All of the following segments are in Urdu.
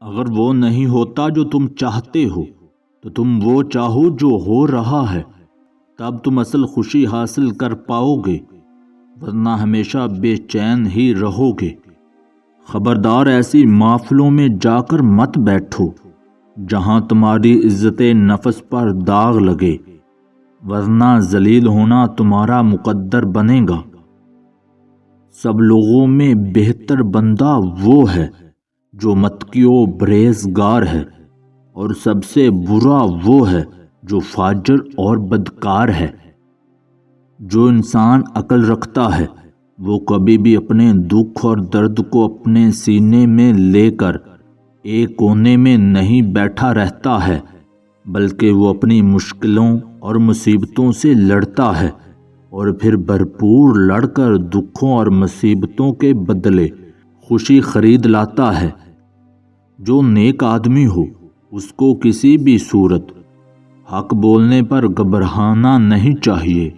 اگر وہ نہیں ہوتا جو تم چاہتے ہو تو تم وہ چاہو جو ہو رہا ہے، تب تم اصل خوشی حاصل کر پاؤ گے، ورنہ ہمیشہ بے چین ہی رہو گے۔ خبردار ایسی محفلوں میں جا کر مت بیٹھو جہاں تمہاری عزت نفس پر داغ لگے، ورنہ ذلیل ہونا تمہارا مقدر بنے گا۔ سب لوگوں میں بہتر بندہ وہ ہے جو متقی و پرہیزگار ہے، اور سب سے برا وہ ہے جو فاجر اور بدکار ہے۔ جو انسان عقل رکھتا ہے وہ کبھی بھی اپنے دکھ اور درد کو اپنے سینے میں لے کر ایک کونے میں نہیں بیٹھا رہتا ہے، بلکہ وہ اپنی مشکلوں اور مصیبتوں سے لڑتا ہے، اور پھر بھرپور لڑ کر دکھوں اور مصیبتوں کے بدلے خوشی خرید لاتا ہے۔ جو نیک آدمی ہو اس کو کسی بھی صورت حق بولنے پر گھبرانا نہیں چاہیے۔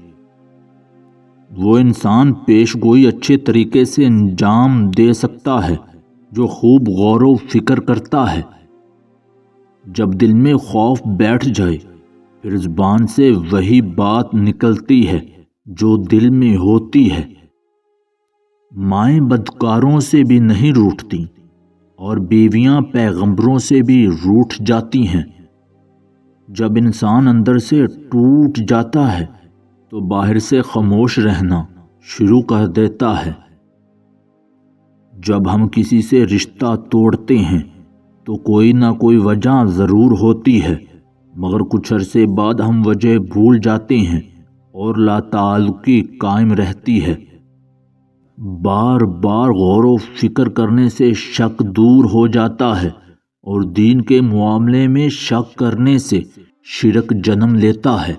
وہ انسان پیش گوئی اچھے طریقے سے انجام دے سکتا ہے جو خوب غور و فکر کرتا ہے۔ جب دل میں خوف بیٹھ جائے پھر زبان سے وہی بات نکلتی ہے جو دل میں ہوتی ہے۔ مائیں بدکاروں سے بھی نہیں روٹھتی اور بیویاں پیغمبروں سے بھی روٹھ جاتی ہیں۔ جب انسان اندر سے ٹوٹ جاتا ہے تو باہر سے خاموش رہنا شروع کر دیتا ہے۔ جب ہم کسی سے رشتہ توڑتے ہیں تو کوئی نہ کوئی وجہ ضرور ہوتی ہے، مگر کچھ عرصے بعد ہم وجہ بھول جاتے ہیں اور لا تعلقی قائم رہتی ہے۔ بار بار غور و فکر کرنے سے شک دور ہو جاتا ہے، اور دین کے معاملے میں شک کرنے سے شرک جنم لیتا ہے۔